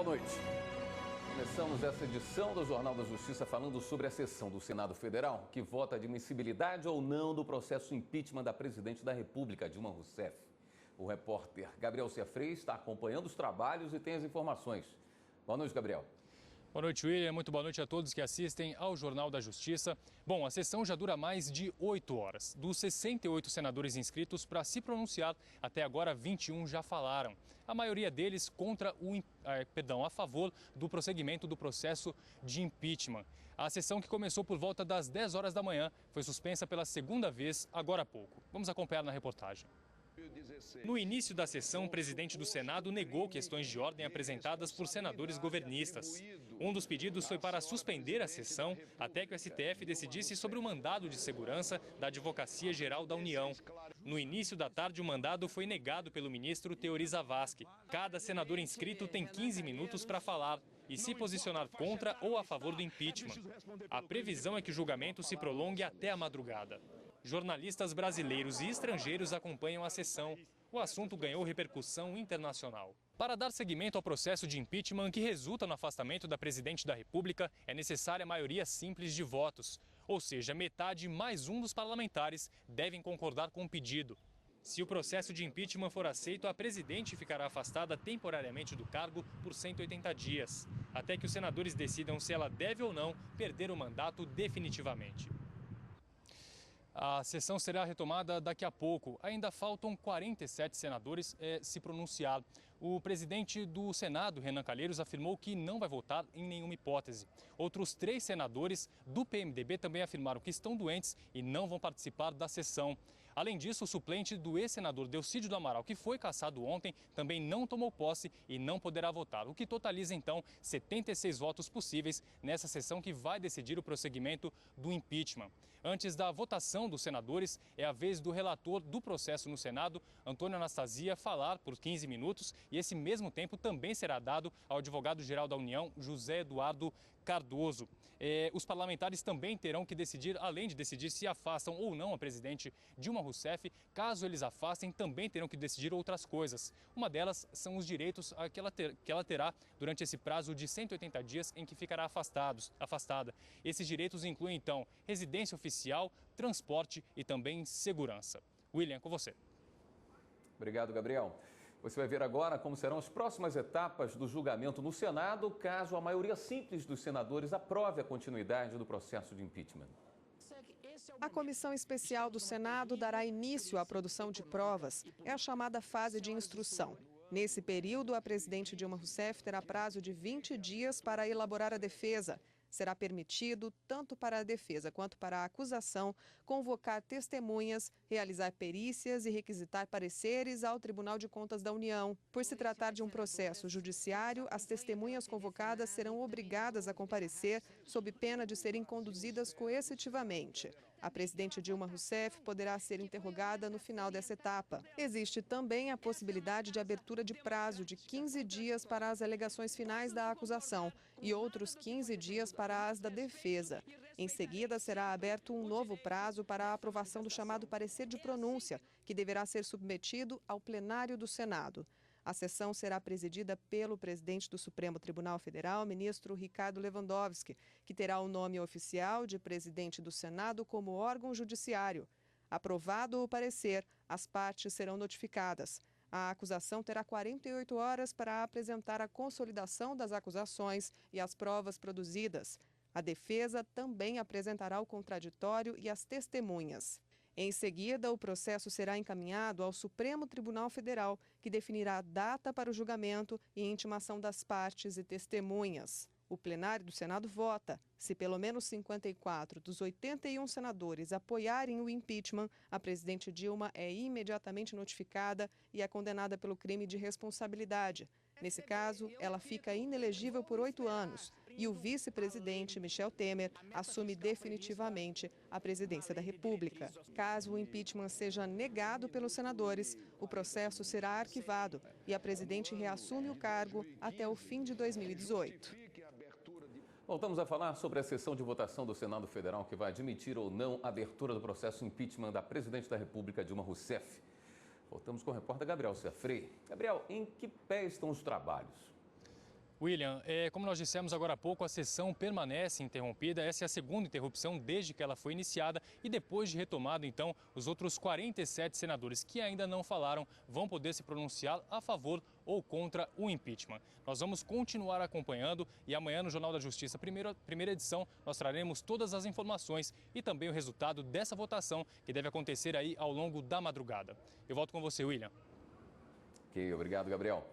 noite. Começamos essa edição do Jornal da Justiça falando sobre a sessão do Senado Federal que vota a admissibilidade ou não do processo impeachment da presidente da República, Dilma Rousseff. O repórter Gabriel Ciafrei está acompanhando os trabalhos e tem as informações. Boa noite, Gabriel. Boa noite, William. Muito boa noite a todos que assistem ao Jornal da Justiça. Bom, a sessão já dura mais de 8 horas. Dos 68 senadores inscritos para se pronunciar, até agora 21 já falaram. A maioria deles a favor do prosseguimento do processo de impeachment. A sessão, que começou por volta das 10 horas da manhã, foi suspensa pela segunda vez agora há pouco. Vamos acompanhar na reportagem. No início da sessão, o presidente do Senado negou questões de ordem apresentadas por senadores governistas. Um dos pedidos foi para suspender a sessão até que o STF decidisse sobre o mandado de segurança da Advocacia Geral da União. No início da tarde, o mandado foi negado pelo ministro Teori Zavascki. Cada senador inscrito tem 15 minutos para falar e se posicionar contra ou a favor do impeachment. A previsão é que o julgamento se prolongue até a madrugada. Jornalistas brasileiros e estrangeiros acompanham a sessão. O assunto ganhou repercussão internacional. Para dar seguimento ao processo de impeachment que resulta no afastamento da presidente da República, é necessária a maioria simples de votos. Ou seja, metade mais um dos parlamentares devem concordar com o pedido. Se o processo de impeachment for aceito, a presidente ficará afastada temporariamente do cargo por 180 dias, até que os senadores decidam se ela deve ou não perder o mandato definitivamente. A sessão será retomada daqui a pouco. Ainda faltam 47 senadores se pronunciar. O presidente do Senado, Renan Calheiros, afirmou que não vai votar em nenhuma hipótese. Outros 3 senadores do PMDB também afirmaram que estão doentes e não vão participar da sessão. Além disso, o suplente do ex-senador Delcídio do Amaral, que foi cassado ontem, também não tomou posse e não poderá votar, o que totaliza então 76 votos possíveis nessa sessão que vai decidir o prosseguimento do impeachment. Antes da votação dos senadores, é a vez do relator do processo no Senado, Antônio Anastasia, falar por 15 minutos e esse mesmo tempo também será dado ao advogado-geral da União, José Eduardo Cardoso. Os parlamentares também terão que decidir, além de decidir se afastam ou não a presidente Dilma Rousseff, caso eles afastem, também terão que decidir outras coisas. Uma delas são os direitos que ela terá durante esse prazo de 180 dias em que ficará afastada. Esses direitos incluem, então, residência oficial, transporte e também segurança. William, com você. Obrigado, Gabriel. Você vai ver agora como serão as próximas etapas do julgamento no Senado, caso a maioria simples dos senadores aprove a continuidade do processo de impeachment. A Comissão Especial do Senado dará início à produção de provas. É a chamada fase de instrução. Nesse período, a presidente Dilma Rousseff terá prazo de 20 dias para elaborar a defesa. Será permitido, tanto para a defesa quanto para a acusação, convocar testemunhas, realizar perícias e requisitar pareceres ao Tribunal de Contas da União. Por se tratar de um processo judiciário, as testemunhas convocadas serão obrigadas a comparecer sob pena de serem conduzidas coercitivamente. A presidente Dilma Rousseff poderá ser interrogada no final dessa etapa. Existe também a possibilidade de abertura de prazo de 15 dias para as alegações finais da acusação e outros 15 dias para as da defesa. Em seguida, será aberto um novo prazo para a aprovação do chamado parecer de pronúncia, que deverá ser submetido ao plenário do Senado. A sessão será presidida pelo presidente do Supremo Tribunal Federal, ministro Ricardo Lewandowski, que terá o nome oficial de presidente do Senado como órgão judiciário. Aprovado o parecer, as partes serão notificadas. A acusação terá 48 horas para apresentar a consolidação das acusações e as provas produzidas. A defesa também apresentará o contraditório e as testemunhas. Em seguida, o processo será encaminhado ao Supremo Tribunal Federal, que definirá a data para o julgamento e intimação das partes e testemunhas. O plenário do Senado vota. Se pelo menos 54 dos 81 senadores apoiarem o impeachment, a presidente Dilma é imediatamente notificada e é condenada pelo crime de responsabilidade. Nesse caso, ela fica inelegível por 8 anos e o vice-presidente, Michel Temer, assume definitivamente a presidência da República. Caso o impeachment seja negado pelos senadores, o processo será arquivado e a presidente reassume o cargo até o fim de 2018. Voltamos a falar sobre a sessão de votação do Senado Federal que vai admitir ou não a abertura do processo impeachment da presidente da República, Dilma Rousseff. Voltamos com o repórter Gabriel Ciafrei. Gabriel, em que pé estão os trabalhos? William, como nós dissemos agora há pouco, a sessão permanece interrompida. Essa é a segunda interrupção desde que ela foi iniciada e depois de retomada, então, os outros 47 senadores que ainda não falaram vão poder se pronunciar a favor ou contra o impeachment. Nós vamos continuar acompanhando e amanhã no Jornal da Justiça, primeira edição, nós traremos todas as informações e também o resultado dessa votação que deve acontecer aí ao longo da madrugada. Eu volto com você, William. Ok, obrigado, Gabriel.